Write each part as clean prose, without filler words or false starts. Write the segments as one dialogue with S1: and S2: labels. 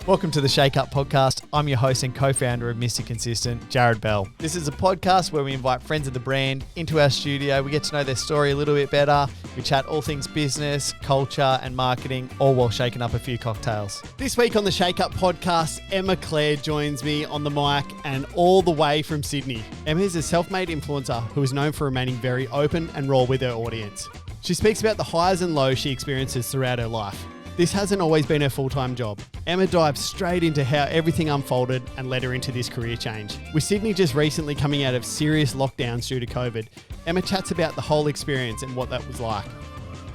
S1: Welcome to the Shake Up Podcast. I'm your host and co-founder of Mr. Consistent, Jarrad Bell. This is a podcast where we invite friends of the brand into our studio. We get to know their story a little bit better. We chat all things business, culture and marketing, all while shaking up a few cocktails. This week on the Shake Up Podcast, Emma Claiir joins me on the mic and all the way from Sydney. Emma is a self-made influencer who is known for remaining very open and raw with her audience. She speaks about the highs and lows she experiences throughout her life. This hasn't always been her full-time job. Emma dives straight into how everything unfolded and led her into this career change. With Sydney just recently coming out of serious lockdowns due to COVID, Emma chats about the whole experience and what that was like.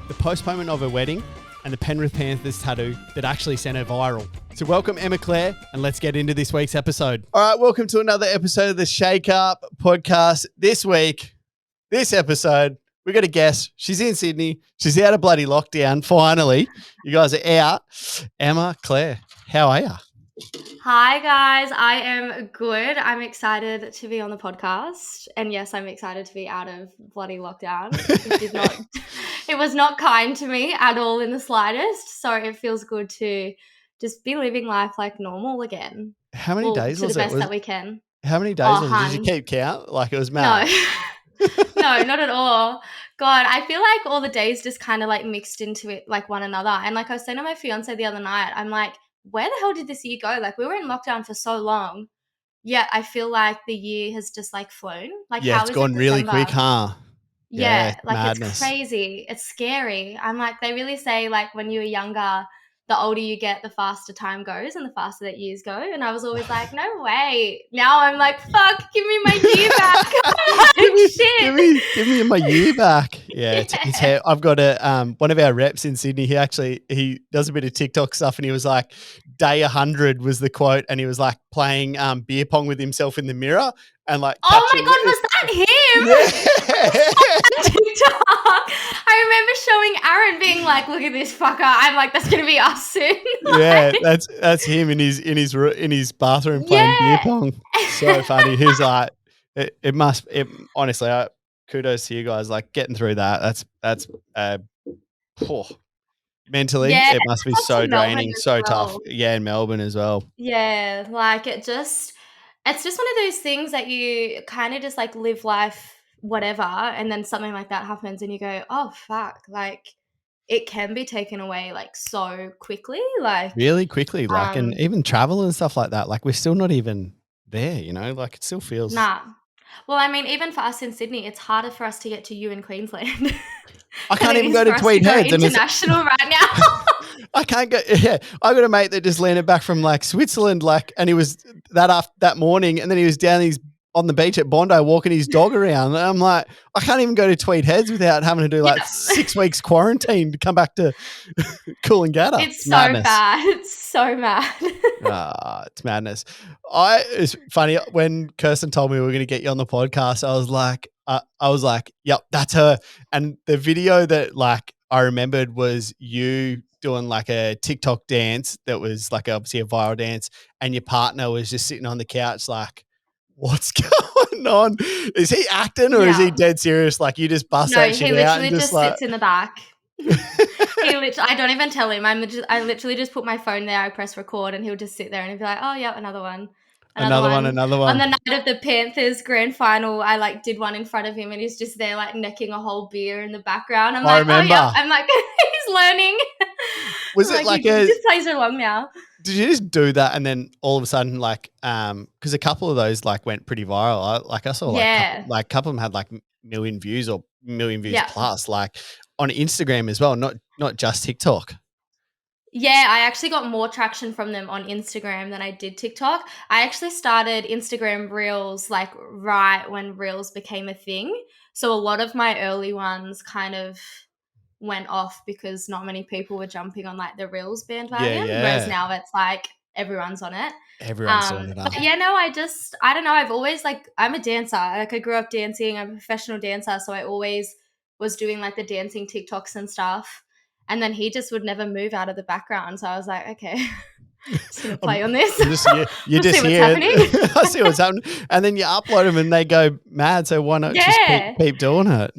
S1: The postponement of her wedding and the Penrith Panthers tattoo that actually sent her viral. So welcome Emma Claiir and let's get into this week's episode. All right, welcome to another episode of the Shake Up Podcast. This episode, we got a guest. She's in Sydney. She's out of bloody lockdown. Finally, you guys are out. Emma Claiir, how are you?
S2: Hi guys, I am good. I'm excited to be on the podcast, and yes, I'm excited to be out of bloody lockdown. It was not kind to me at all in the slightest. So it feels good to just be living life like normal again.
S1: How many days was it?
S2: To the best that we can.
S1: How many days was it? Did you keep count? Like it was mad.
S2: No. No, not at all. God, I feel like all the days just kind of like mixed into it like one another. And like I was saying to my fiance the other night, I'm like, where the hell did this year go? Like we were in lockdown for so long, yet I feel like the year has just like flown. Like
S1: yeah,
S2: how
S1: it's
S2: is
S1: gone
S2: it
S1: really
S2: December?
S1: quick, huh?
S2: Yeah, like
S1: madness.
S2: It's crazy. It's scary. I'm like, they really say like when you were younger, the older you get, the faster time goes and the faster that years go. And I was always like, no way. Now I'm like, fuck, give me my year back. Shit.
S1: Give me my year back. Yeah, it's how I've got one of our reps in Sydney. He does a bit of TikTok stuff, and he was like, "Day 100" was the quote, and he was like playing beer pong with himself in the mirror and like.
S2: Oh my God, was that him?
S1: Yeah.
S2: TikTok. I remember showing Aaron being like, "Look at this fucker." I'm like, "That's gonna be us soon."
S1: Yeah, that's him in his bathroom playing beer pong. So funny. He's like, honestly, kudos to you guys. Like getting through that. That's mentally, it must be so draining, so tough. Yeah, in Melbourne as well.
S2: Yeah, like it's just one of those things that you kind of just like live life whatever, and then something like that happens and you go, oh fuck, like it can be taken away like so quickly, like
S1: really quickly, like and even travel and stuff like that, like we're still not even there, like it still feels
S2: well, I mean, even for us in Sydney, it's harder for us to get to you in Queensland.
S1: I can't even go to Tweed Heads.
S2: International right now.
S1: I can't go. Yeah, I got a mate that just landed back from like Switzerland, like, and he was that morning, and then he was down on the beach at Bondi walking his dog around. And I'm like, I can't even go to Tweed Heads without having to do like 6 weeks quarantine to come back to Coolangatta.
S2: It's so bad. It's so mad.
S1: It's madness. It's funny when Kersten told me we were going to get you on the podcast. I was like, yep, that's her. And the video that like I remembered was you doing like a TikTok dance that was like obviously a viral dance, and your partner was just sitting on the couch like, what's going on? Is he acting or is he dead serious? Like you just bust that shit out and
S2: just like sits in the back. I don't even tell him. I literally just put my phone there. I press record, and he'll just sit there and he'll be like, "Oh yeah, another one."
S1: Another one.
S2: On the night of the Panthers grand final, I like did one in front of him, and he's just there like necking a whole beer in the background. I'm like,
S1: remember.
S2: Oh yeah. I'm like, he's learning.
S1: Was it like
S2: he just plays along now?
S1: Did you just do that and then all of a sudden like because a couple of those like went pretty viral. I saw like a couple of them had like million views or million views plus, like on Instagram as well, not just TikTok.
S2: Yeah, I actually got more traction from them on Instagram than I did TikTok. I actually started Instagram Reels like right when Reels became a thing. So a lot of my early ones kind of went off because not many people were jumping on like the Reels bandwagon.
S1: Yeah.
S2: Whereas now it's like everyone's on it.
S1: Everyone's on it.
S2: But yeah, no, I don't know. I've always like, I'm a dancer. Like I grew up dancing. I'm a professional dancer. So I always was doing like the dancing TikToks and stuff. And then he just would never move out of the background. So I was like, okay, just going to play on this.
S1: You just hear it. I see what's happening. And then you upload them and they go mad. So why not just keep doing it?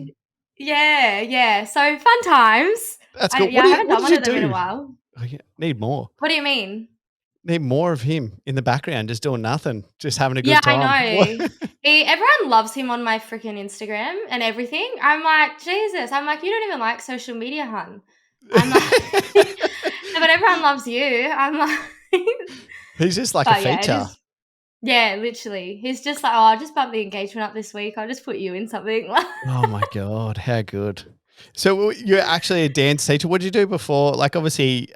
S2: Yeah. So fun times.
S1: That's cool.
S2: I haven't done one of them in a while.
S1: Oh, yeah. Need more.
S2: What do you mean?
S1: Need more of him in the background, just doing nothing, just having a
S2: Yeah,
S1: good
S2: I
S1: time.
S2: know. Everyone loves him on my freaking Instagram and everything. I'm like, Jesus. I'm like, you don't even like social media, hun. I'm like, but everyone loves you. I'm like,
S1: He's just like a
S2: but yeah, it
S1: feature.
S2: is. Yeah, literally. He's just like, oh, I'll just bump the engagement up this week. I'll just put you in something.
S1: Oh my God, how good. So you're actually a dance teacher. What did you do before? Like obviously,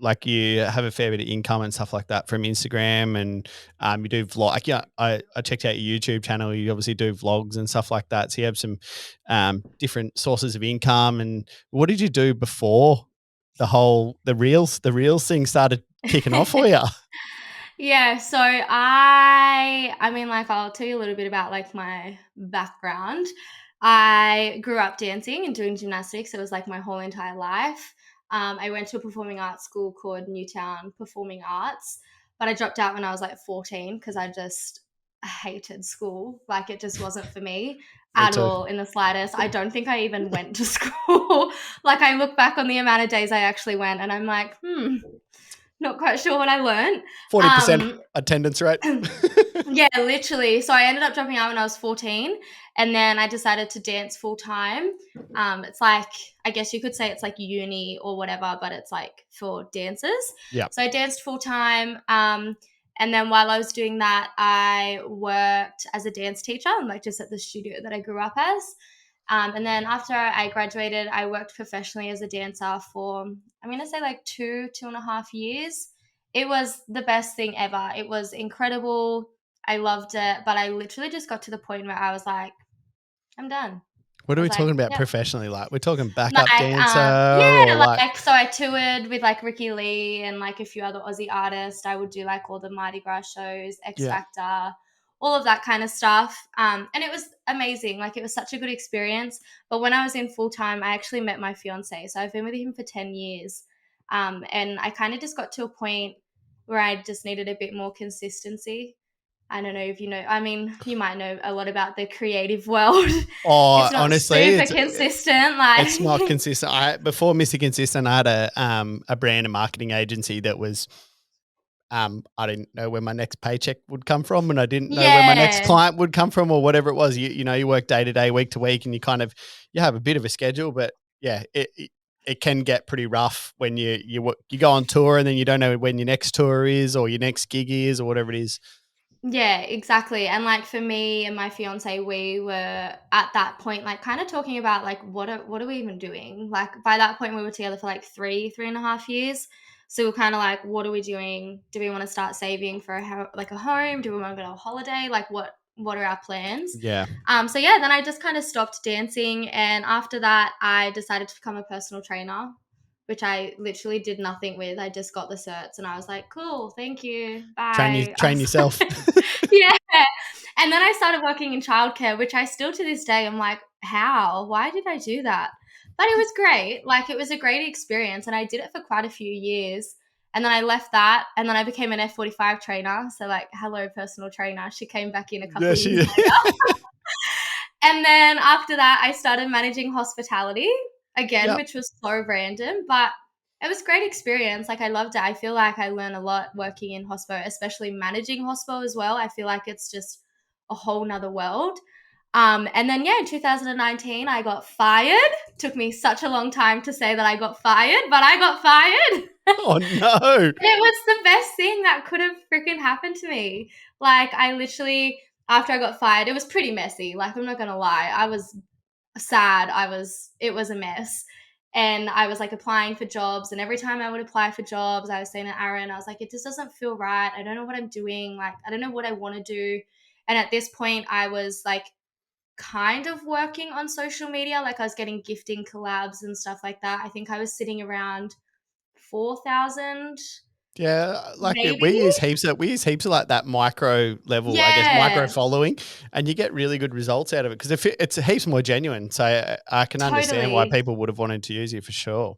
S1: like you have a fair bit of income and stuff like that from Instagram and you do vlog. Like, yeah, I checked out your YouTube channel. You obviously do vlogs and stuff like that. So you have some different sources of income. And what did you do before the reels thing started kicking off for you?
S2: Yeah, so I mean, like, I'll tell you a little bit about like my background. I grew up dancing and doing gymnastics. It was like my whole entire life. I went to a performing arts school called Newtown Performing Arts, but I dropped out when I was like 14 because I just hated school. Like, it just wasn't for me
S1: Me
S2: at
S1: too.
S2: all in the slightest. I don't think I even went to school. Like, I look back on the amount of days I actually went and I'm like, not quite sure what I learned.
S1: 40%
S2: Um,
S1: attendance rate.
S2: yeah, literally. So I ended up dropping out when I was 14 and then I decided to dance full time. It's like, I guess you could say it's like uni or whatever, but it's like for dancers.
S1: Yeah.
S2: So I danced full time. And then while I was doing that, I worked as a dance teacher, like just at the studio that I grew up as. And then after I graduated, I worked professionally as a dancer for, I'm going to say like 2.5 years. It was the best thing ever. It was incredible. I loved it. But I literally just got to the point where I was like, I'm done.
S1: What
S2: I
S1: are
S2: was
S1: we
S2: like,
S1: talking about
S2: yep.
S1: professionally? Like we're talking backup
S2: Like,
S1: dancer or
S2: yeah,
S1: like,
S2: like, so I toured with like Ricky Lee and like a few other Aussie artists. I would do like all the Mardi Gras shows, X
S1: yeah.
S2: Factor, all of that kind of stuff. And it was amazing. Like, it was such a good experience. But when I was in full time, I actually met my fiance. So I've been with him for 10 years. And I kind of just got to a point where I just needed a bit more consistency. I don't know if you know, I mean, you might know a lot about the creative world.
S1: Oh,
S2: It's not
S1: honestly,
S2: super consistent. Like,
S1: it's not consistent. Before Mr. Consistent, I had a brand and marketing agency that was I didn't know where my next paycheck would come from, and I didn't know where my next
S2: yeah,
S1: client would come from, or whatever it was. You work day to day, week to week, and you have a bit of a schedule, but yeah, it can get pretty rough when you go on tour and then you don't know when your next tour is or your next gig is or whatever it is.
S2: yeah, exactly. And like for me and my fiance, we were at that point, like kind of talking about like what are we even doing? Like by that point, we were together for like 3.5 years. So we're kind of like, what are we doing? Do we want to start saving for like a home? Do we want to go to a holiday? Like what are our plans?
S1: Yeah.
S2: So yeah, then I just kind of stopped dancing, and after that, I decided to become a personal trainer, which I literally did nothing with. I just got the certs, and I was like, cool, thank you, bye. I
S1: Train
S2: was
S1: yourself.
S2: like, yeah. And then I started working in childcare, which I still to this day, I'm like, how? Why did I do that? But it was great. Like, it was a great experience, and I did it for quite a few years. And then I left that, and then I became an F45 trainer. So, like, hello, personal trainer. She came back in a couple
S1: Yeah,
S2: of years
S1: she.
S2: later. And then after that, I started managing hospitality again,
S1: Yep.
S2: which was so random, but it was a great experience. Like, I loved it. I feel like I learned a lot working in hospo, especially managing hospo as well. I feel like it's just a whole nother world. And then yeah, in 2019, I got fired. Took me such a long time to say that I got fired, but I got fired.
S1: Oh no.
S2: It was the best thing that could have freaking happened to me. Like, I literally, after I got fired, it was pretty messy. Like, I'm not gonna lie. I was sad. It was a mess. And I was like applying for jobs. And every time I would apply for jobs, I was saying to Aaron, I was like, it just doesn't feel right. I don't know what I'm doing. Like, I don't know what I want to do. And at this point, I was like kind of working on social media. Like, I was getting gifting collabs and stuff like that. I think I was sitting around 4,000
S1: Yeah,
S2: maybe.
S1: we use heaps of like that micro level, I guess, micro
S2: Yeah,
S1: following, and you get really good results out of it because it's heaps more genuine. So I can understand why
S2: totally.
S1: people would have wanted to use you for sure.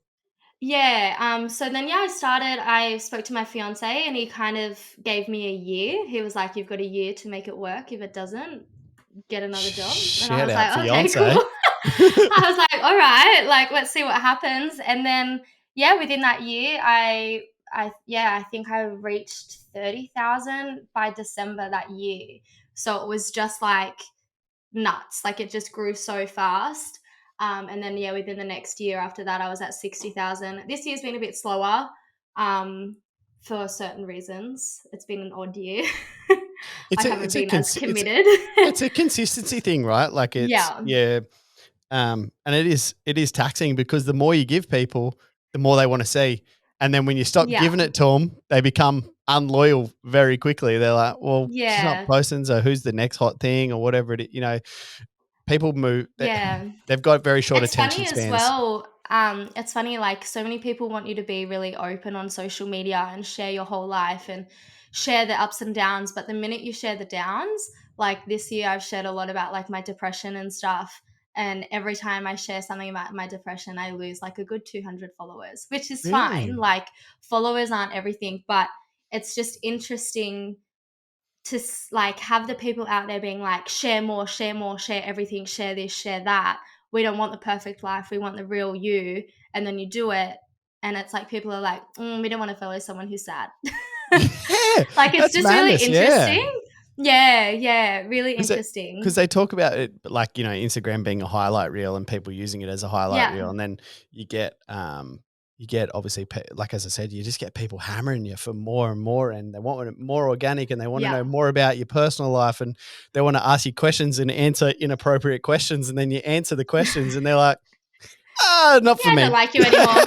S2: Yeah. So then, yeah, I spoke to my fiance and he kind of gave me a year. He was like, you've got a year to make it work. If it doesn't, get another job. And I
S1: Shout
S2: was
S1: out,
S2: like, okay, cool.
S1: fiance.
S2: I was like, all right, like, let's see what happens. And then, yeah, within that year, I think I reached 30,000 by December that year. So it was just like nuts. Like it just grew so fast. And then yeah, within the next year after that, I was at 60,000. This year's been a bit slower, for certain reasons. It's been an odd year. I haven't been as committed.
S1: It's a consistency thing, right? Like it's
S2: Yeah,
S1: yeah. And it is taxing because the more you give people, the more they want to see. And then when you stop
S2: yeah,
S1: giving it to them, they become unloyal very quickly. They're like, well, she's not
S2: yeah,
S1: posting, so who's the next hot thing or whatever it is. You know, people move.
S2: yeah.
S1: They've got very short
S2: It's
S1: attention
S2: funny as
S1: spans.
S2: well. It's funny, like so many people want you to be really open on social media and share your whole life and share the ups and downs. But the minute you share the downs, like this year, I've shared a lot about like my depression and stuff. And every time I share something about my depression, I lose like a good 200 followers, which is fine.
S1: Really?
S2: Like followers aren't everything, but it's just interesting to like have the people out there being like share more, share more, share everything, share this, share that. We don't want the perfect life, we want the real you. And then you do it and it's like people are like, we don't want to follow someone who's sad.
S1: Yeah,
S2: Like it's
S1: that's
S2: just really
S1: madness. Yeah.
S2: interesting. Yeah, really
S1: Because
S2: interesting.
S1: they talk about it like, you know, Instagram being a highlight reel and people using it as a highlight
S2: Yeah,
S1: reel. And then you get obviously, like, as I said, you just get people hammering you for more and more, and they want it more organic, and they want to
S2: yeah.
S1: know more about your personal life, and they want to ask you questions and answer inappropriate questions. And then you answer the questions and they're like, not
S2: Yeah,
S1: for
S2: I don't
S1: me.
S2: like you anymore.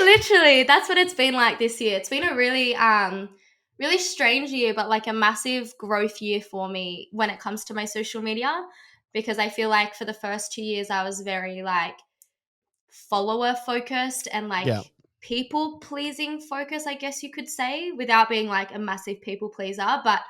S2: Literally, that's what it's been like this year. It's been a really really strange year, but like a massive growth year for me when it comes to my social media, because I feel like for the first 2 years I was very like follower focused and like
S1: Yeah.
S2: people pleasing focus, I guess you could say, without being like a massive people pleaser. But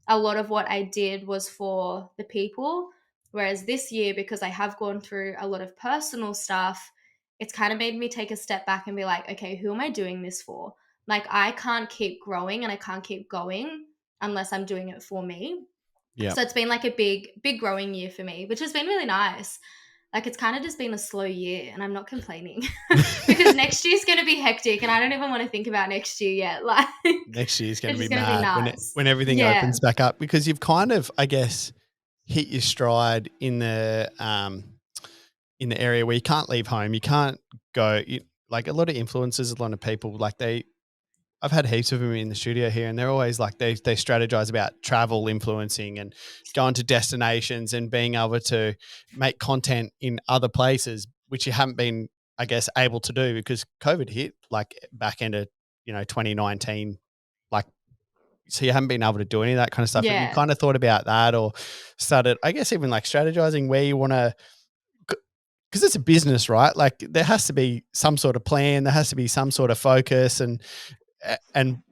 S2: a lot of what I did was for the people. Whereas this year, because I have gone through a lot of personal stuff, it's kind of made me take a step back and be like, okay, who am I doing this for? Like, I can't keep growing and I can't keep going unless I'm doing it for me.
S1: Yeah.
S2: So it's been like a big growing year for me, which has been really nice. Like it's kind of just been a slow year and I'm not complaining because next year's going to be hectic and I don't even want to think about next year yet. Like
S1: Next year's going
S2: it's
S1: to be
S2: just going to be
S1: mad
S2: nuts.
S1: when everything
S2: Yeah.
S1: opens back up, because you've kind of, I guess, hit your stride in the area where you can't leave home. You can't go, like a lot of influencers, a lot of people, like I've had heaps of them in the studio here, and they're always like, they strategize about travel influencing and going to destinations and being able to make content in other places, which you haven't been, I guess, able to do because COVID hit like back end of, 2019, like, so you haven't been able to do any of that kind of stuff. Have you
S2: Yeah.
S1: kind of thought about that, or started, I guess, even like strategizing where you want to, because it's a business, right? Like there has to be some sort of plan, there has to be some sort of focus, and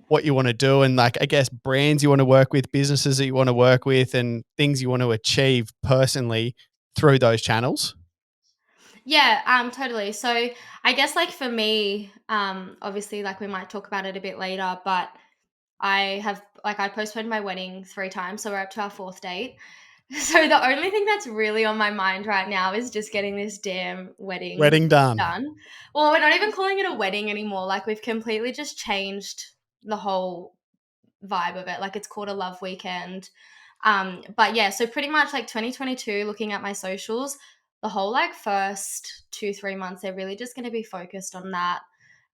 S1: what you want to do, and like, I guess, brands you want to work with, businesses that you want to work with, and things you want to achieve personally through those channels.
S2: Yeah, totally. So I guess like for me, obviously like we might talk about it a bit later, but I postponed my wedding 3 times, so we're up to our fourth date. So the only thing that's really on my mind right now is just getting this damn wedding
S1: Wedding done.
S2: done. Well, we're not even calling it a wedding anymore. Like we've completely just changed the whole vibe of it. Like it's called a love weekend. But yeah, so pretty much like 2022, looking at my socials, the whole like first 2-3 months, they're really just going to be focused on that.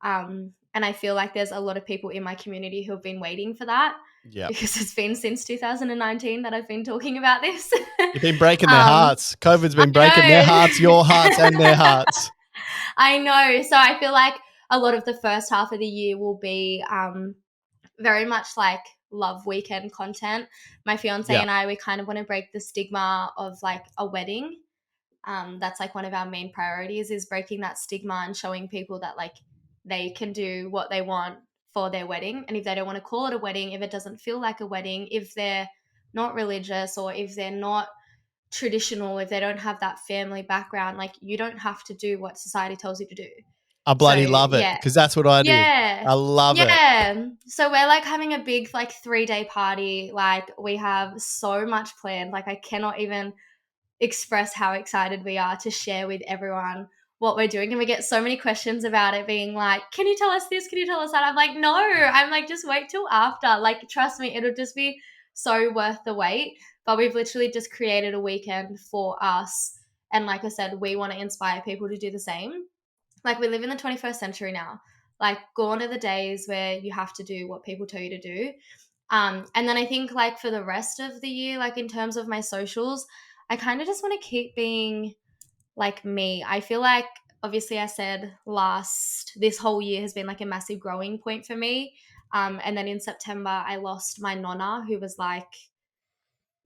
S2: And I feel like there's a lot of people in my community who have been waiting for that
S1: Yeah.
S2: because it's been since 2019 that I've been talking about this.
S1: You've been breaking their
S2: um,
S1: hearts. COVID's
S2: I
S1: been breaking their hearts, your hearts, and their
S2: know.
S1: hearts.
S2: I know. So I feel like a lot of the first half of the year will be very much like love weekend content. My fiance
S1: Yeah.
S2: and I, we kind of want to break the stigma of like a wedding. That's like one of our main priorities is breaking that stigma and showing people that like they can do what they want for their wedding. And if they don't want to call it a wedding, if it doesn't feel like a wedding, if they're not religious or if they're not traditional, if they don't have that family background, like you don't have to do what society tells you to do.
S1: I
S2: So
S1: bloody love it,
S2: yeah,
S1: because that's what I did.
S2: yeah.
S1: I love it.
S2: Yeah. So we're like having a big like 3-day party. Like we have so much planned. Like I cannot even express how excited we are to share with everyone what we're doing. And we get so many questions about it, being like, can you tell us this? Can you tell us that? I'm like, no. I'm like, just wait till after. Like, trust me, it'll just be so worth the wait. But we've literally just created a weekend for us. And like I said, we want to inspire people to do the same. Like, we live in the 21st century now. Like, gone are the days where you have to do what people tell you to do. And then I think, like, for the rest of the year, like in terms of my socials, I kind of just want to keep being like me. I feel like, obviously, I said this whole year has been like a massive growing point for me. And then in September, I lost my nonna, who was like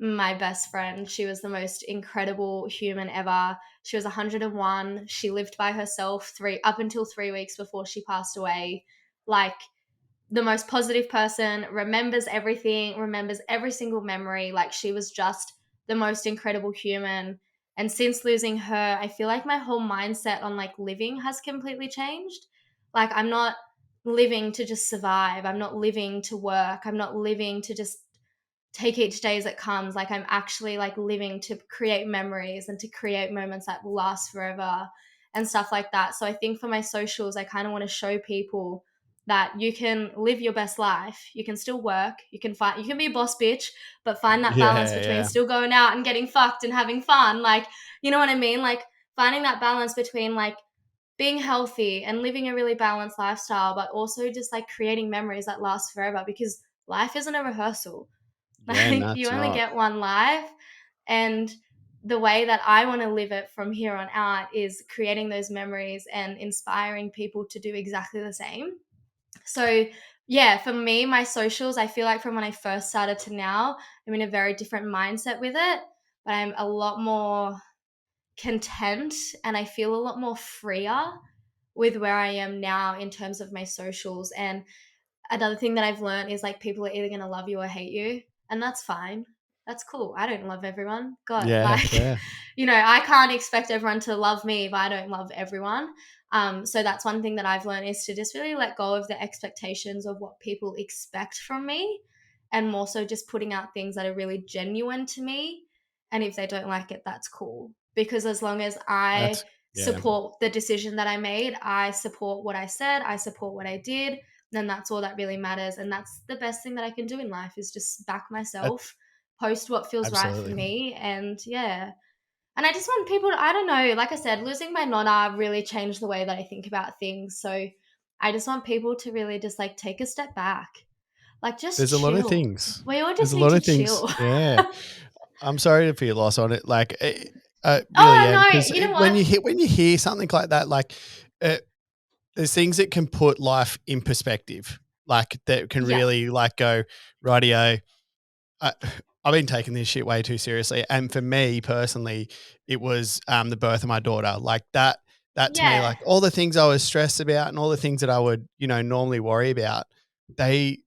S2: my best friend. She was the most incredible human ever. She was 101. She lived by herself up until 3 weeks before she passed away. Like, the most positive person, remembers everything, remembers every single memory. Like, she was just the most incredible human. And since losing her, I feel like my whole mindset on like living has completely changed. Like, I'm not living to just survive. I'm not living to work. I'm not living to just take each day as it comes. Like, I'm actually like living to create memories and to create moments that will last forever and stuff like that. So I think for my socials, I kind of want to show people that you can live your best life. You can still work. You can be a boss bitch, but find that balance
S1: Yeah,
S2: between
S1: yeah.
S2: still going out and getting fucked and having fun. Like, you know what I mean? Like, finding that balance between like being healthy and living a really balanced lifestyle, but also just like creating memories that last forever, because life isn't a rehearsal.
S1: Yeah,
S2: Like,
S1: no,
S2: you
S1: it's
S2: only
S1: not.
S2: get one life. And the way that I want to live it from here on out is creating those memories and inspiring people to do exactly the same. So, yeah, for me, my socials, I feel like from when I first started to now, I'm in a very different mindset with it, but I'm a lot more content and I feel a lot more freer with where I am now in terms of my socials. And another thing that I've learned is like, people are either going to love you or hate you, and that's fine. That's cool. I don't love everyone. God,
S1: Yeah,
S2: like,
S1: fair.
S2: I can't expect everyone to love me if I don't love everyone. So that's one thing that I've learned, is to just really let go of the expectations of what people expect from me, and more so just putting out things that are really genuine to me. And if they don't like it, that's cool. Because as long as I
S1: That's yeah.
S2: support the decision that I made, I support what I said, I support what I did, then that's all that really matters. And that's the best thing that I can do in life, is just back
S1: That,
S2: myself, post what feels right for
S1: absolutely.
S2: me. And yeah. And I just want people to, I don't know, like I said, losing my nonna really changed the way that I think about things. So I just want people to really just like take a step back. Like, just
S1: There's a lot of
S2: chill.
S1: things.
S2: We all
S1: There's
S2: just
S1: a
S2: need
S1: lot
S2: to
S1: of things.
S2: chill.
S1: Yeah. I'm sorry for your loss on it. Like, really
S2: Oh
S1: am,
S2: no,
S1: because
S2: you know
S1: when
S2: what?
S1: you hear something like that, like, uh, there's things that can put life in perspective, like that can
S2: Yeah.
S1: really like go, rightio. I, I've been taking this shit way too seriously, and for me personally, it was the birth of my daughter. Like that. That to me,
S2: Yeah.
S1: like all the things I was stressed about and all the things that I would, normally worry about, they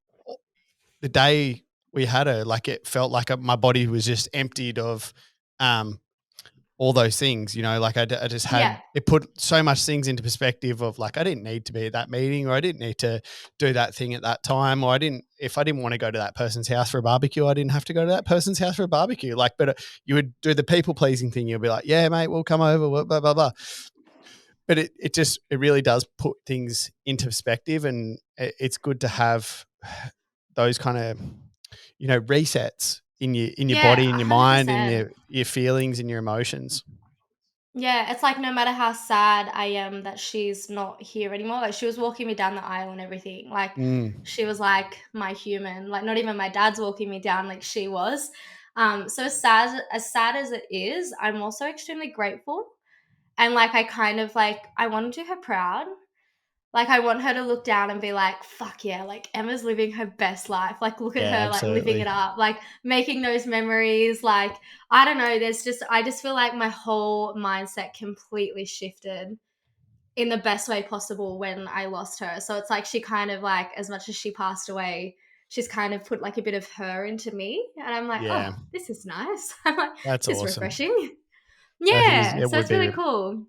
S1: the day we had her, like it felt like my body was just emptied of um, all those things, like I just
S2: Yeah.
S1: had, it put so much things into perspective of like, I didn't need to be at that meeting, or I didn't need to do that thing at that time. Or if I didn't want to go to that person's house for a barbecue, I didn't have to go to that person's house for a barbecue. Like, but you would do the people pleasing thing. You'll be like, yeah, mate, we'll come over, blah, blah, blah. But it really does put things into perspective, and it's good to have those kind of, resets in your
S2: Yeah,
S1: body, in your mind, in
S2: 100%.
S1: your feelings and your emotions.
S2: Yeah, it's like, no matter how sad I am that she's not here anymore, like, she was walking me down the aisle and everything. Like,
S1: Mm.
S2: she was like my human. Like, not even my dad's walking me down, like she was. So as sad as it is, I'm also extremely grateful. And like, I kind of like, I want to do her proud. Like, I want her to look down and be like, fuck yeah, like Emma's living her best life. Like, look at
S1: Yeah,
S2: her, like living
S1: absolutely.
S2: it up, like making those memories. Like, I don't know, I just feel like my whole mindset completely shifted in the best way possible when I lost her. So it's like, she kind of like, as much as she passed away, she's kind of put like a bit of her into me. And I'm like, oh,
S1: Yeah,
S2: this is nice. I'm like,
S1: that's
S2: this is
S1: awesome.
S2: refreshing.
S1: That is,
S2: Yeah.
S1: it
S2: So
S1: would
S2: it's
S1: be.
S2: really cool.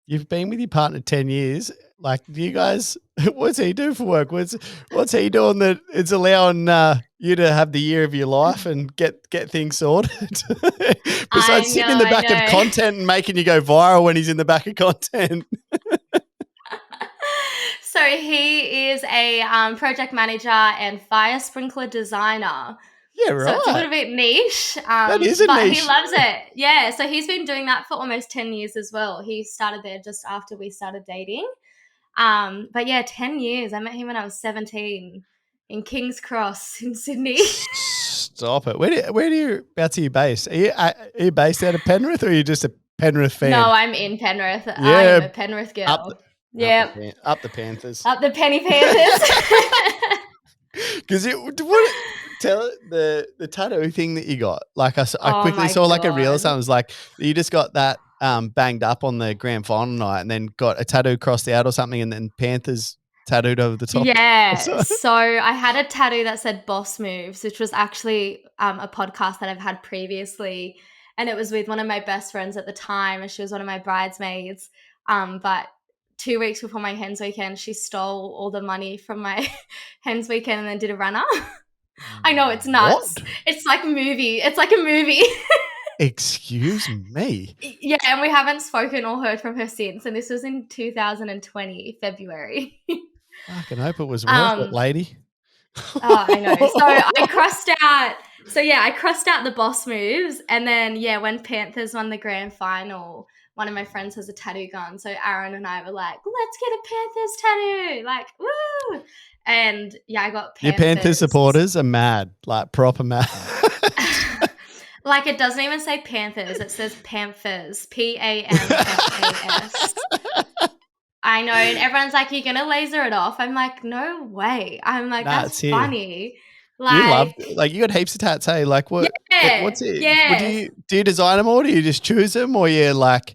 S1: You've been with your partner 10 years. Like, do you guys, what's he do for work? What's he doing that it's allowing you to have the year of your life and get things sorted.
S2: I
S1: Besides sitting in
S2: know,
S1: the
S2: I
S1: back of
S2: know.
S1: content and making you go viral when he's in the back of content.
S2: So he is a project manager and fire sprinkler designer.
S1: Yeah,
S2: So it's a
S1: right.
S2: little bit niche,
S1: That is a
S2: but he
S1: niche.
S2: loves it. Yeah, so he's been doing that for almost 10 years as well. He started there just after we started dating. But yeah, 10 years. I met him when I was 17 in King's Cross in Sydney.
S1: Stop it. Where do you, are you based? Are you based out of Penrith, or are you just a Penrith fan?
S2: No, I'm in Penrith. I am
S1: Yeah,
S2: a Penrith
S1: up
S2: girl.
S1: the,
S2: Yep.
S1: up the Panthers.
S2: Up the Penny Panthers.
S1: Because tell it the tattoo thing that you got. Like I
S2: Oh
S1: quickly
S2: my
S1: saw like a reel.
S2: God.
S1: Something was like you just got that banged up on the grand final night, and then got a tattoo crossed out or something, and then Panthers tattooed over the top.
S2: Yeah. So I had a tattoo that said Boss Moves, which was actually a podcast that I've had previously. And it was with one of my best friends at the time, and she was one of my bridesmaids. But 2 weeks before my hens weekend, she stole all the money from my hens weekend and then did a runner. I know, it's nuts.
S1: What?
S2: It's like a movie. It's like a movie.
S1: Excuse me.
S2: Yeah, and we haven't spoken or heard from her since. And this was in 2020, February.
S1: Fucking hope it was worth it, lady.
S2: Oh, I know. So I crossed out. So yeah, I crossed out the Boss Moves, and then yeah, when Panthers won the grand final, one of my friends has a tattoo gun. So Aaron and I were like, "Let's get a Panthers tattoo!" Like, woo! And yeah, I got
S1: Your
S2: Panthers.
S1: Panthers supporters are mad, like proper mad.
S2: Like, it doesn't even say Panthers; it says PANFAS, PANFAS. I know, and everyone's like, "You're gonna laser it off." I'm like, "No way!" I'm like,
S1: Nah,
S2: "That's funny."
S1: You love,
S2: Like,
S1: like, you got heaps of tats, hey? Like, what's it? What
S2: yeah.
S1: do you design them, or do you just choose them, or you like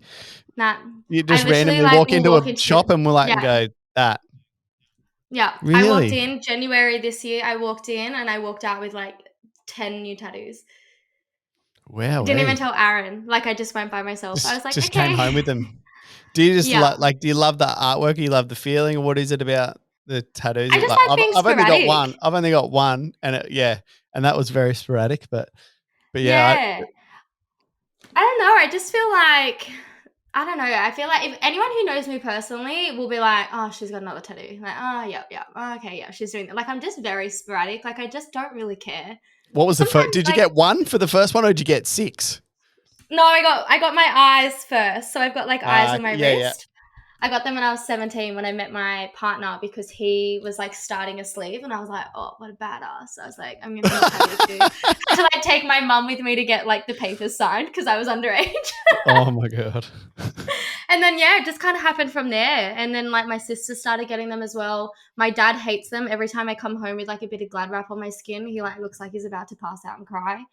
S2: Nah,
S1: you
S2: I
S1: just
S2: literally
S1: randomly
S2: like
S1: walk
S2: will
S1: into a
S2: walk
S1: shop
S2: into
S1: and we're like and
S2: yeah,
S1: go that?
S2: yeah. I walked
S1: Really?
S2: in January this year. I walked in and I walked out with like 10 new tattoos.
S1: Wow,
S2: Didn't even tell Aaron. Like, I just went by myself. I was like,
S1: just came home
S2: okay.
S1: with them. Do you just
S2: Yeah.
S1: like do you love the artwork? Or you love the feeling, or what is it about the tattoos?
S2: I just
S1: Like
S2: like being
S1: I've only got
S2: sporadic.
S1: one. I've only got one, and and that was very sporadic. But yeah,
S2: Yeah. I don't know. I just feel like, I don't know. I feel like if anyone who knows me personally will be like, oh, she's got another tattoo. Like, oh, yep, yep. Oh, okay, yeah, she's doing that. Like, I'm just very sporadic. Like, I just don't really care.
S1: what was the first?
S2: Sometimes,
S1: Did you
S2: like,
S1: get one for the first one, or did you get 6?
S2: no, I got my eyes first. So I've got like eyes on my
S1: Yeah.
S2: wrist. I got them when I was 17 when I met my partner because he was like starting a sleeve and I was like, oh, what a badass. I was like, I'm going to get tattooed too. I had to like take my mum with me to get like the papers signed because I was underage.
S1: Oh my God.
S2: And then, yeah, it just kind of happened from there. And then like my sister started getting them as well. My dad hates them. Every time I come home with like a bit of Glad wrap on my skin, he like looks like he's about to pass out and cry.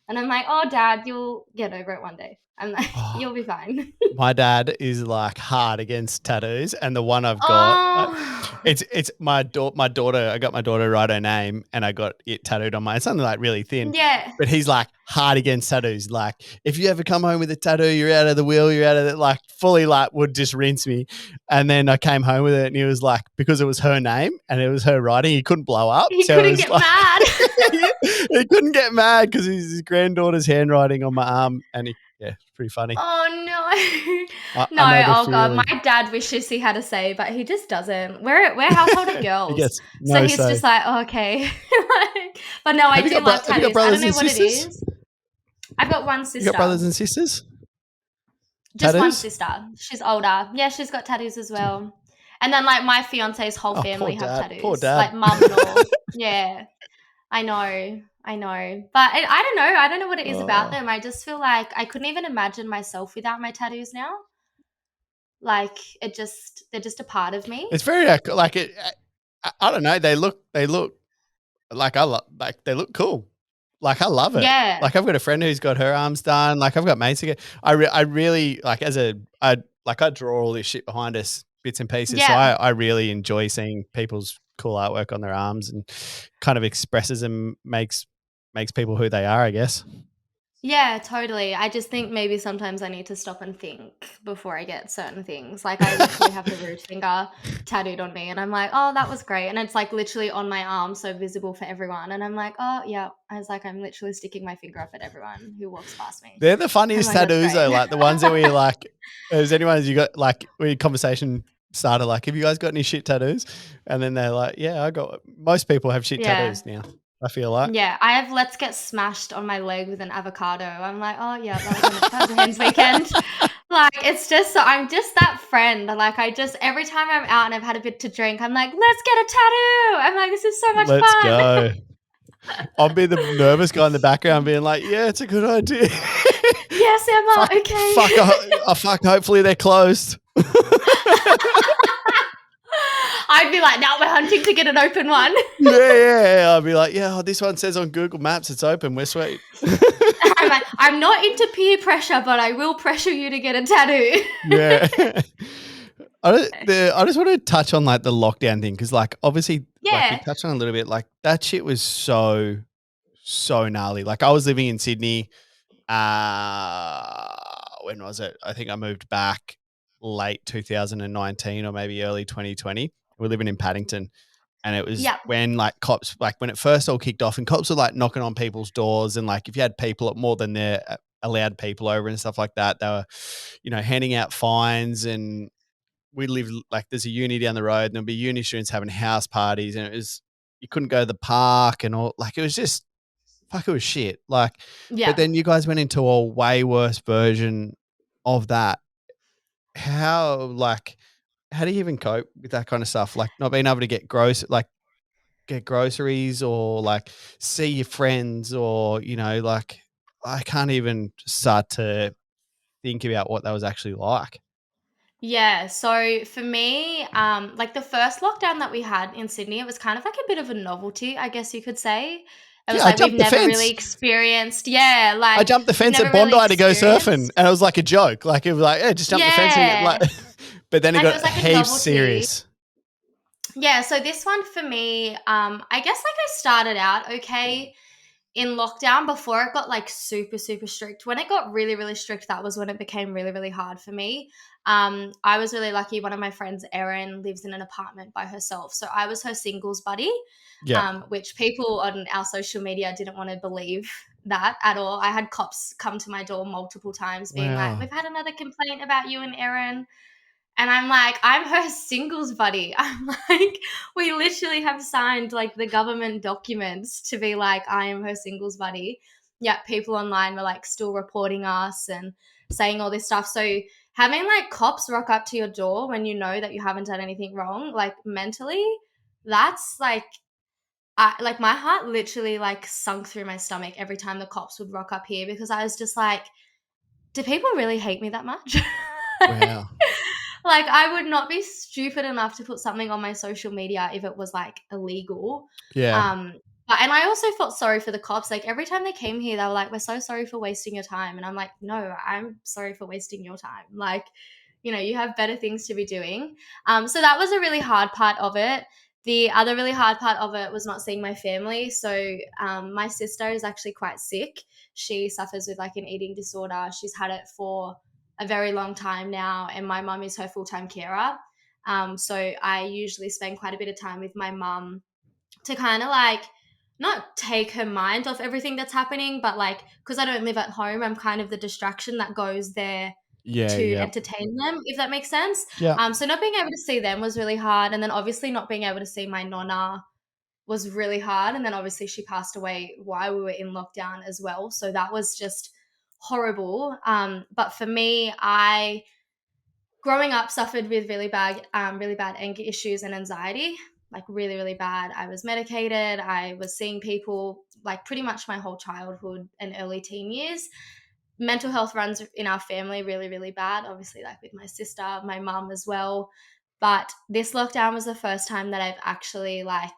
S2: And I'm like, oh, Dad, you'll get over it one day. I'm like,
S1: Oh,
S2: you'll be fine.
S1: my dad is like hard against tattoos, and the one I've got,
S2: Oh,
S1: it's my daughter. I got my daughter to write her name, and I got it tattooed on my. It's something like really thin,
S2: yeah.
S1: but he's like hard against tattoos. Like if you ever come home with a tattoo, you're out of the wheel. You're out of it. Like fully, like would just rinse me. And then I came home with it, and he was like, because it was her name and it was her writing, he couldn't blow up.
S2: He
S1: So it
S2: couldn't
S1: was
S2: get
S1: like,
S2: mad.
S1: he couldn't get mad because his granddaughter's handwriting on my arm, and it's pretty funny.
S2: Oh, no.
S1: I know
S2: No,
S1: the
S2: oh, God.
S1: feeling.
S2: My dad wishes he had a say, but he just doesn't. We're household of
S1: He
S2: girls.
S1: gets
S2: So
S1: no
S2: he's
S1: say.
S2: just like, oh, okay. But no, I
S1: Have you
S2: do
S1: got
S2: love
S1: have you got
S2: tattoos. I
S1: brothers
S2: don't know
S1: and
S2: what it
S1: sisters?
S2: is. I've got one
S1: You got brothers
S2: sister.
S1: and sisters?
S2: Just one
S1: Tattoos?
S2: sister. She's older. Yeah, she's got tattoos as well. And then like my fiance's whole
S1: Oh, poor
S2: family have
S1: dad. Poor
S2: tattoos.
S1: dad.
S2: Like mum and all. Yeah. I know. I know. But I don't know. I don't know what it is about them. I just feel like I couldn't even imagine myself without my tattoos now. Like they're just a part of me.
S1: It's very like it. I don't know. They look like they look cool. Like I love it.
S2: Yeah.
S1: Like I've got a friend who's got her arms done. Like I've got mates who get. I really like I draw all this shit behind us, bits and pieces. So
S2: Yeah.
S1: I really enjoy seeing people's cool artwork on their arms and kind of expresses and makes people who they are, I guess.
S2: Yeah, totally. I just think maybe sometimes I need to stop and think before I get certain things. Like I literally have the root finger tattooed on me and I'm like, oh, that was great. And it's like literally on my arm, so visible for everyone. And I'm like, oh, yeah. I was like, I'm literally sticking my finger up at everyone who walks past me.
S1: They're the
S2: I'm
S1: funniest
S2: like, that's
S1: tattoos
S2: great.
S1: though, like the ones that we like. Has anyone you got like we conversation started like, have you guys got any shit tattoos? And then they're like, yeah, I got. Most people have shit
S2: Yeah.
S1: tattoos now. I feel like.
S2: Yeah, I have "Let's Get Smashed" on my leg with an avocado. I'm like, "Oh, yeah, that was a hen's weekend." Like, it's just so I'm just that friend. Like, I just every time I'm out and I've had a bit to drink, I'm like, "Let's get a tattoo." I'm like, "This is so much
S1: Let's
S2: fun."
S1: go. I'll be the nervous guy in the background being like, yeah, it's a good idea.
S2: Yes, Emma.
S1: fuck,
S2: Okay.
S1: fuck, hopefully they're closed.
S2: I'd be like, "Now we're hunting to get an open one."
S1: Yeah. I'll be like, yeah, this one says on Google Maps it's open. We're sweet.
S2: I'm like, "I'm not into peer pressure, but I will pressure you to get a tattoo."
S1: Yeah. I just want to touch on like the lockdown thing because like obviously like we
S2: Yeah.
S1: touched on a little bit like that shit was so gnarly. Like I was living in Sydney. When was it? I think I moved back late 2019 or maybe early 2020. We're living in Paddington. And it was
S2: Yep.
S1: when like cops, like when it first all kicked off and cops were like knocking on people's doors. And like if you had people at more than their allowed people over and stuff like that, they were, handing out fines. And we live like there's a uni down the road and there'll be uni students having house parties. And you couldn't go to the park and all. Like it was just, fuck, it was shit. Like, but
S2: Yep.
S1: then you guys went into a way worse version of that. Like, how do you even cope with that kind of stuff? Like not being able to get groceries or like see your friends or, like I can't even start to think about what that was actually like.
S2: Yeah, so for me, like the first lockdown that we had in Sydney, it was kind of like a bit of a novelty, I guess you could say. It was
S1: Yeah, I
S2: like we've
S1: jumped the
S2: never really
S1: fence.
S2: experienced, yeah,
S1: I
S2: like
S1: jumped the
S2: we've
S1: fence at
S2: never really
S1: Bondi to go surfing,
S2: experienced.
S1: and it was like a joke. Like it was like, yeah, just jump the fence and like.
S2: Yeah,
S1: But then it
S2: like it
S1: got
S2: was like a
S1: heaps
S2: novelty.
S1: serious.
S2: Yeah, so this one for me, I guess like I started out okay in lockdown before it got like super super strict. When it got really really strict, that was when it became really really hard for me. I was really lucky. One of my friends, Erin, lives in an apartment by herself, so I was her singles buddy,
S1: Yeah.
S2: which people on our social media didn't want to believe that at all. I had cops come to my door multiple times being like,
S1: Wow.
S2: we've had another complaint about you and Erin. And I'm like, I'm her singles buddy. I'm like, we literally have signed like the government documents to be like, I am her singles buddy. Yeah, people online were like still reporting us and saying all this stuff. So having like cops rock up to your door when you know that you haven't done anything wrong, like mentally, that's like like my heart literally like sunk through my stomach every time the cops would rock up here because I was just like, do people really hate me that much?
S1: Wow.
S2: Like, I would not be stupid enough to put something on my social media if it was, like, illegal.
S1: Yeah.
S2: And I also felt sorry for the cops. Like, every time they came here, they were like, "We're so sorry for wasting your time." And I'm like, "No, I'm sorry for wasting your time." Like, you have better things to be doing. So that was a really hard part of it. The other really hard part of it was not seeing my family. So my sister is actually quite sick. She suffers with like an eating disorder. She's had it for a very long time now, and my mum is her full-time carer. So I usually spend quite a bit of time with my mum to kind of like not take her mind off everything that's happening, but like because I don't live at home, I'm kind of the distraction that goes there
S1: Yeah.
S2: to
S1: Yeah.
S2: entertain them, if that makes sense.
S1: Yeah.
S2: So not being able to see them was really hard, and then obviously not being able to see my nonna was really hard, and then obviously she passed away while we were in lockdown as well, so that was just horrible. But for me, I growing up suffered with really bad anger issues and anxiety, like really really bad. I was medicated. I was seeing people like pretty much my whole childhood and early teen years. Mental health runs in our family really really bad, obviously, like with my sister, my mum as well. But this lockdown was the first time that I've actually like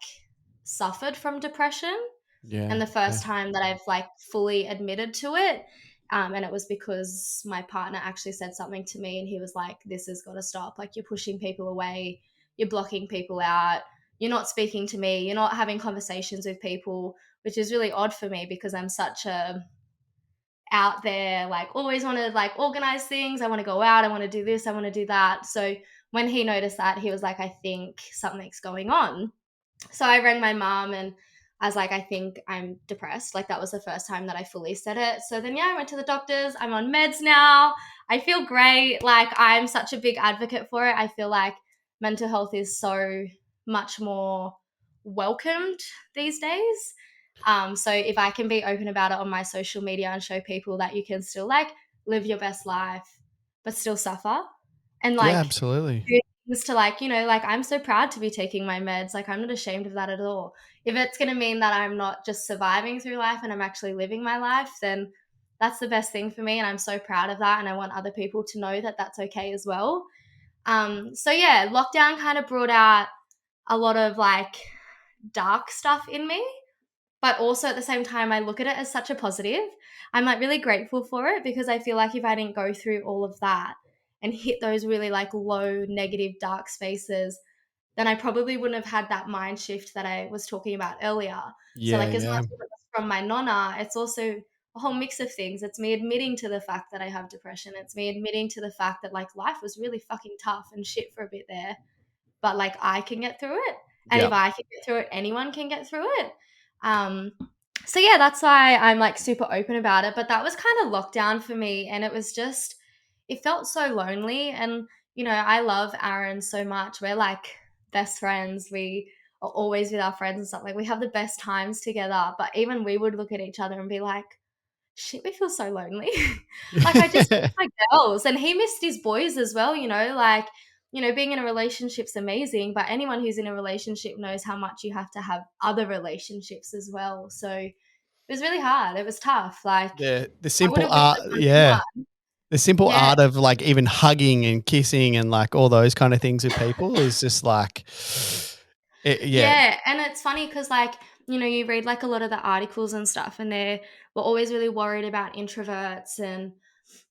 S2: suffered from depression,
S1: Yeah.
S2: and the
S1: Yeah.
S2: first time that I've like fully admitted to it. And it was because my partner actually said something to me and he was like, this has got to stop. Like, you're pushing people away, you're blocking people out, you're not speaking to me, you're not having conversations with people, which is really odd for me because I'm such a out there, like always want to like organize things. I want to go out. I want to do this. I want to do that. So when he noticed that, he was like, I think something's going on. So I rang my mom and I was like, I think I'm depressed. Like that was the first time that I fully said it. So then, yeah, I went to the doctors. I'm on meds now. I feel great. Like I'm such a big advocate for it. I feel like mental health is so much more welcomed these days. So if I can be open about it on my social media and show people that you can still like live your best life, but still suffer and
S1: Yeah,
S2: like
S1: absolutely.
S2: do things to like, like I'm so proud to be taking my meds. Like I'm not ashamed of that at all. If it's going to mean that I'm not just surviving through life and I'm actually living my life, then that's the best thing for me. And I'm so proud of that. And I want other people to know that that's okay as well. So yeah, lockdown kind of brought out a lot of like dark stuff in me, but also at the same time, I look at it as such a positive. I'm like really grateful for it because I feel like if I didn't go through all of that and hit those really like low, negative, dark spaces, then I probably wouldn't have had that mind shift that I was talking about earlier. So,
S1: Yeah,
S2: like, as much
S1: yeah.
S2: as it was from my nonna, it's also a whole mix of things. It's me admitting to the fact that I have depression. It's me admitting to the fact that like life was really fucking tough and shit for a bit there, but like I can get through it. And
S1: Yeah.
S2: if I can get through it, anyone can get through it. Um, so yeah, that's why I'm like super open about it. But that was kind of lockdown for me. And it was just, it felt so lonely. And, I love Aaron so much. We're like best friends. We are always with our friends and stuff. Like we have the best times together. But even we would look at each other and be like, shit, we feel so lonely. Like I just miss my girls and he missed his boys as well, like, being in a relationship's amazing, but anyone who's in a relationship knows how much you have to have other relationships as well. So it was really hard. It was tough. Like
S1: The
S2: I
S1: simple
S2: wouldn't wish
S1: art,
S2: this on
S1: yeah.
S2: anyone.
S1: The simple
S2: Yeah.
S1: art of like even hugging and kissing and like all those kind of things with people is just like, yeah,
S2: Yeah, and it's funny because, like, you read like a lot of the articles and stuff, and we're always really worried about introverts and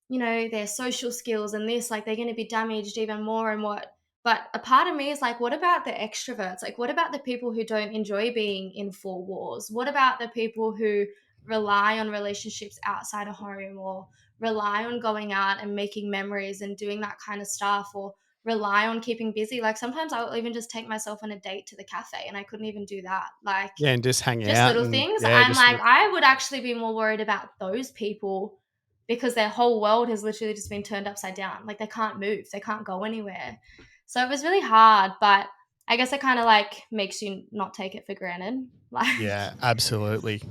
S2: their social skills and this, like they're going to be damaged even more and what. But a part of me is like, what about the extroverts? Like, what about the people who don't enjoy being in four walls? What about the people who rely on relationships outside of home or rely on going out and making memories and doing that kind of stuff or rely on keeping busy? Like, sometimes I'll even just take myself on a date to the cafe and I couldn't even do that. Like,
S1: yeah, and just hang
S2: just
S1: out
S2: little
S1: and
S2: things.
S1: yeah,
S2: I'm
S1: just
S2: like, I would actually be more worried about those people because their whole world has literally just been turned upside down. Like they can't move, they can't go anywhere. So it was really hard, but I guess it kind of like makes you not take it for granted. Like,
S1: yeah, absolutely.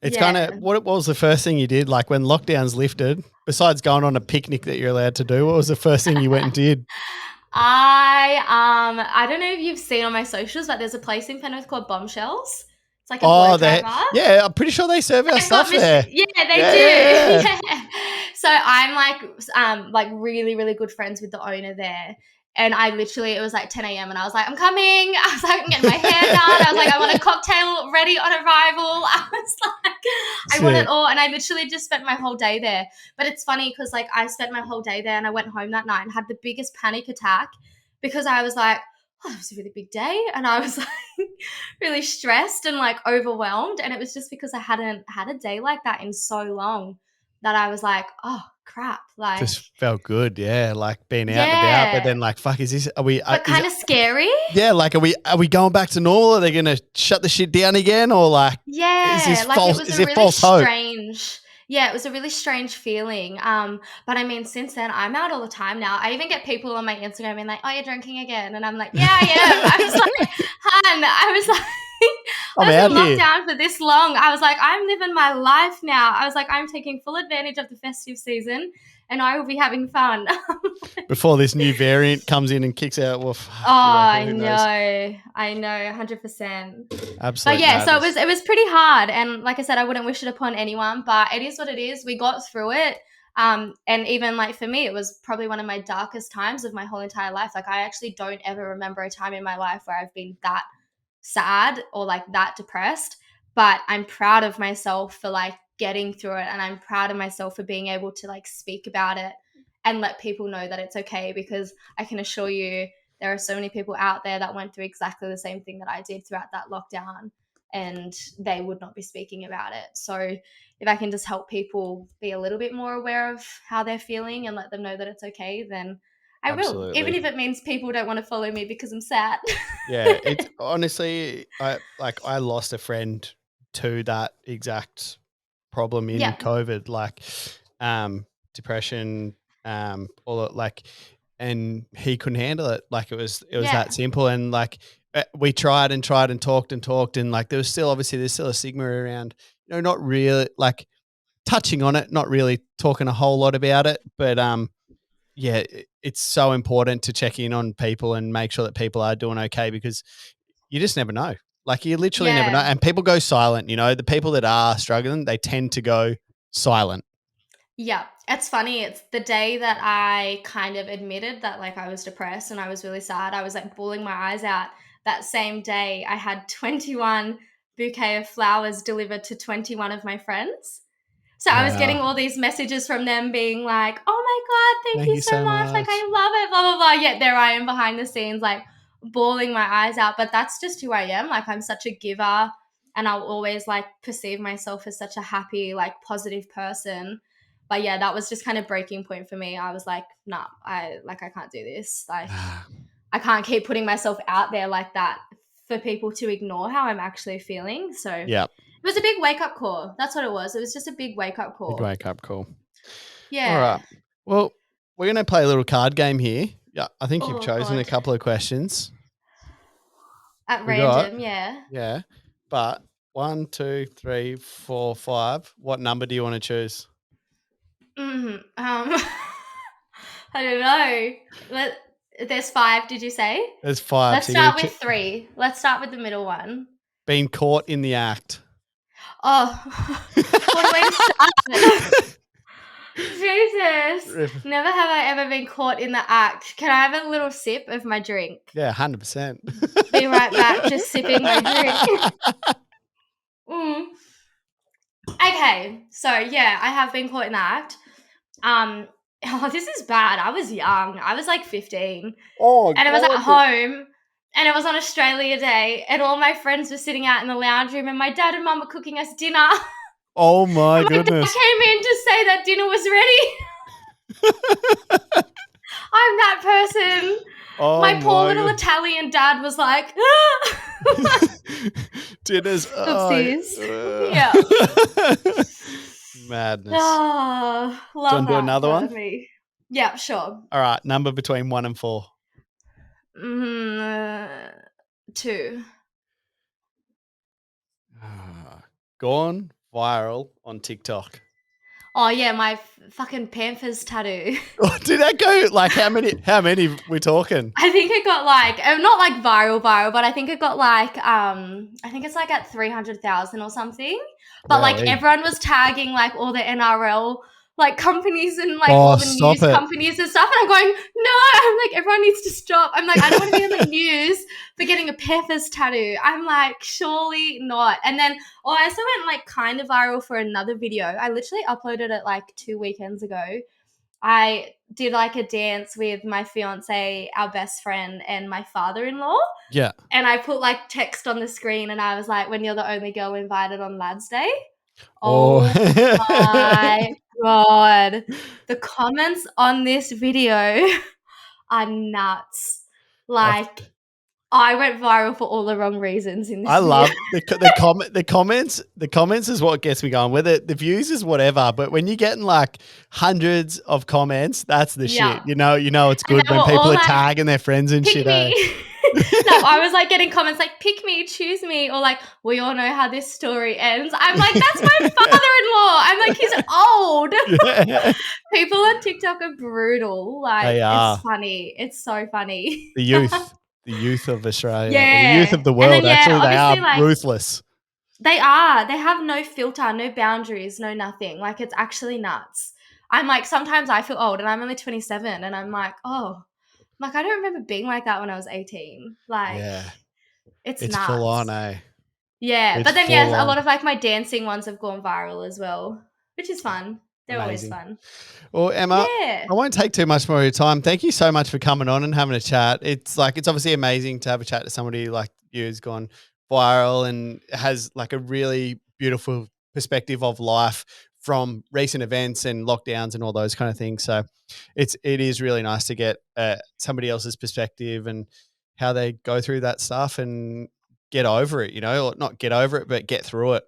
S1: It's kind of
S2: yeah.
S1: what was the first thing you did like when lockdowns lifted, besides going on a picnic that you're allowed to do? What was the first thing you went and did?
S2: I don't know if you've seen on my socials, but there's a place in Penrith called Bombshells. It's like a blow
S1: Oh,
S2: dry bar.
S1: yeah, I'm pretty sure they serve our
S2: They've got
S1: stuff there.
S2: yeah, they
S1: Yeah,
S2: do.
S1: yeah,
S2: Yeah. So I'm like really, really good friends with the owner there. And I literally, it was like 10 a.m. and I was like, I'm coming. I was like, I'm getting my hair done. I was like, I want a cocktail ready on arrival. I was like, I want it
S1: sick.
S2: all. And I literally just spent my whole day there. But it's funny because like I spent my whole day there and I went home that night and had the biggest panic attack because I was like, oh, it was a really big day. And I was like really stressed and like overwhelmed. And it was just because I hadn't had a day like that in so long that I was like, oh crap. Like,
S1: Just felt good, yeah, like being out and about, but
S2: yeah,
S1: then like, fuck, is this? Are we?
S2: but
S1: Is
S2: kind of scary.
S1: Yeah, like are we going back to normal? Are they going to shut the shit down again, or like is this
S2: Yeah, like it
S1: false?
S2: was
S1: Is
S2: a
S1: there
S2: really
S1: false hope?
S2: strange, yeah, it was a really strange feeling. But I mean, since then, I'm out all the time now. I even get people on my Instagram being like, "Oh, you're drinking again," and I'm like, "Yeah, I am." I was like, "Hun," I was like,
S1: I'm
S2: I was
S1: out
S2: in
S1: here.
S2: lockdown for this long. I was like, "I'm living my life now." I was like, "I'm taking full advantage of the festive season, and I will be having fun."
S1: Before this new variant comes in and kicks out, well,
S2: Oh,
S1: fuck, yeah,
S2: I
S1: who knows?
S2: know. I know, 100%. But
S1: Absolute
S2: yeah, so it was
S1: madness.
S2: it was pretty hard, and like I said, I wouldn't wish it upon anyone, but it is what it is. We got through it. And even like for me, it was probably one of my darkest times of my whole entire life. Like I actually don't ever remember a time in my life where I've been that sad or like that depressed, but I'm proud of myself for like getting through it and I'm proud of myself for being able to like speak about it and let people know that it's okay because I can assure you there are so many people out there that went through exactly the same thing that I did throughout that lockdown. and they would not be speaking about it. So if I can just help people be a little bit more aware of how they're feeling and let them know that it's okay, then I will, even if it means people don't want to follow me because I'm sad.
S1: Yeah, it's honestly, I lost a friend to that exact problem in
S2: Yeah.
S1: COVID, like depression, all that, like, and he couldn't handle it. Like it was
S2: Yeah.
S1: that simple. And like we tried and talked and like there's still a stigma around, not really like touching on it, not really talking a whole lot about it, but yeah, it's so important to check in on people and make sure that people are doing okay, because you just never know. Like you literally never know.
S2: Yeah.
S1: And people go silent, the people that are struggling, they tend to go silent.
S2: Yeah, it's funny. It's the day that I kind of admitted that like I was depressed and I was really sad. I was like bawling my eyes out. That same day, I had 21 bouquet of flowers delivered to 21 of my friends. So I was getting all these messages from them being like, "Oh my God, thank you so much. Like, I love it, blah, blah, blah." Yet there I am behind the scenes, like bawling my eyes out. But that's just who I am. Like, I'm such a giver, and I'll always like perceive myself as such a happy, like positive person. But yeah, that was just kind of breaking point for me. I was like, nah, I can't do this. Like, I can't keep putting myself out there like that for people to ignore how I'm actually feeling. So
S1: Yeah.
S2: it was a big wake-up call. That's what it was. It was just a big wake-up call.
S1: Big wake-up call.
S2: Yeah.
S1: All right. Well, we're going to play a little card game here. Yeah, I think you've chosen
S2: God.
S1: a couple of questions.
S2: At random, yeah.
S1: Yeah. But 1, 2, 3, 4, 5. What number do you want to choose?
S2: I don't know. There's 5, did you say?
S1: There's 5.
S2: Let's start with 3. Let's start with the middle one.
S1: Being caught in the act.
S2: Oh, what a way to start. Jesus. Never have I ever been caught in the act. Can I have a little sip of my drink?
S1: Yeah, 100%.
S2: Be right back, just sipping my drink. Okay, so yeah, I have been caught in the act. This is bad. I was young. I was like 15.
S1: Oh,
S2: and it was at home, and it was on Australia Day, and all my friends were sitting out in the lounge room, and my dad and mum were cooking us dinner.
S1: Oh my goodness!
S2: My dad came in to say that dinner was ready. I'm that person.
S1: Oh,
S2: my poor little Italian dad was like,
S1: dinner's
S2: oopsies.
S1: Yeah. Madness.
S2: Oh, love
S1: do you want to do
S2: that
S1: another
S2: part
S1: one?
S2: of me. Yeah, sure.
S1: All right, number between 1 and 4.
S2: 2.
S1: Gone viral on TikTok.
S2: Oh yeah, my fucking PANFAS tattoo.
S1: Oh, did that go like how many we talking?
S2: I think it got like not like viral, but I think it got like I think it's like at 300,000 or something. But
S1: Really?
S2: like everyone was tagging like all the NRL like companies and like all the news companies and stuff, and I'm going, no, I'm like, everyone needs to stop. I'm like, I don't want to be in the news for getting a PANFAS tattoo. I'm like, surely not. And then I also went like kind of viral for another video. I literally uploaded it like 2 weekends ago. I did like a dance with my fiance, our best friend, and my father-in-law.
S1: Yeah.
S2: And I put like text on the screen, and I was like, when you're the only girl invited on Lads Day. Oh my God. The comments on this video are nuts. Like, I went viral for all the wrong reasons in this video.
S1: love the comments. The comments is what gets me going. Whether the views is whatever, but when you're getting like hundreds of comments, that's the shit. You know it's good when people are tagging their friends and shit.
S2: No, I was like getting comments like, pick me, choose me, or like, we all know how this story ends. I'm like, that's my father-in-law. I'm like, he's old. Yeah. People on TikTok are brutal. Like, they are. It's funny. It's so funny.
S1: The youth of Australia,
S2: yeah.
S1: The youth of the world, then, actually, they are like, ruthless.
S2: They are. They have no filter, no boundaries, no nothing. Like, it's actually nuts. I'm like, sometimes I feel old, and I'm only 27, and I'm like, oh, like, I don't remember being like that when I was 18. Like, it's nuts.
S1: Full on, eh?
S2: Yeah, but then, yes, a lot of, like, my dancing ones have gone viral as well, which is fun. They're always fun.
S1: Well, Emma, I won't take too much more of your time. Thank you so much for coming on and having a chat. It's obviously amazing to have a chat to somebody like you who's gone viral and has like a really beautiful perspective of life from recent events and lockdowns and all those kind of things. So it is really nice to get somebody else's perspective and how they go through that stuff and get over it, or not get over it, but get through it.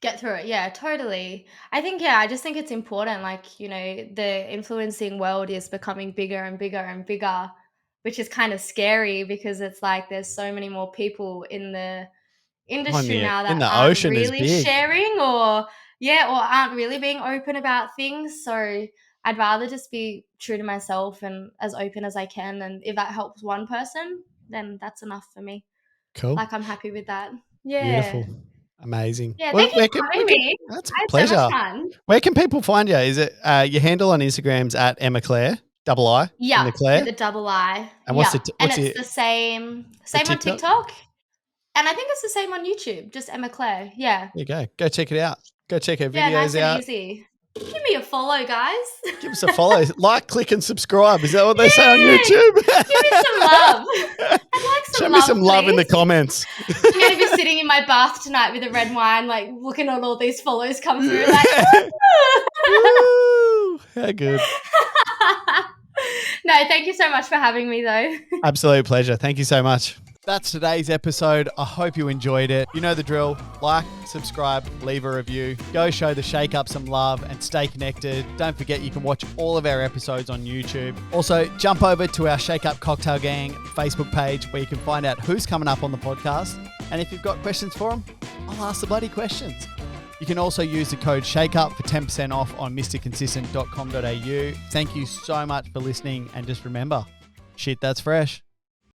S2: Get through it. Yeah, totally. I just think it's important. Like, the influencing world is becoming bigger and bigger and bigger, which is kind of scary because it's like there's so many more people in the industry now
S1: In
S2: that
S1: the
S2: aren't
S1: ocean is
S2: really
S1: big.
S2: sharing or aren't really being open about things. So I'd rather just be true to myself and as open as I can. And if that helps one person, then that's enough for me.
S1: Cool.
S2: Like, I'm happy with that. Yeah.
S1: Beautiful. Amazing.
S2: Yeah, thank you for having me.
S1: That's a
S2: I had
S1: pleasure.
S2: so much fun.
S1: Where can people find you? Is it your handle on Instagram's at Emma Claiir, double I in
S2: Yeah,
S1: the Claire?
S2: with a double I.
S1: And
S2: it's the same on TikTok. And I think it's the same on YouTube, just Emma Claiir. Yeah.
S1: There you go. Go check it out. Go check her
S2: Yeah,
S1: videos
S2: nice
S1: out.
S2: and easy. Give me a follow, guys.
S1: Give us a follow. Like, click, and subscribe. Is that what they say on YouTube?
S2: Give me some love. I'd like some
S1: Show
S2: love,
S1: me some love
S2: please.
S1: in the comments.
S2: I'm going to be sitting in my bath tonight with a red wine, like looking at all these follows come through. Like,
S1: Woo! How good.
S2: No, thank you so much for having me, though.
S1: Absolute pleasure. Thank you so much. That's today's episode. I hope you enjoyed it. You know the drill. Like, subscribe, leave a review. Go show the Shake Up some love and stay connected. Don't forget you can watch all of our episodes on YouTube. Also, jump over to our Shake Up Cocktail Gang Facebook page where you can find out who's coming up on the podcast. And if you've got questions for them, I'll ask the bloody questions. You can also use the code SHAKEUP for 10% off on mrconsistent.com.au. Thank you so much for listening. And just remember, shit, that's fresh.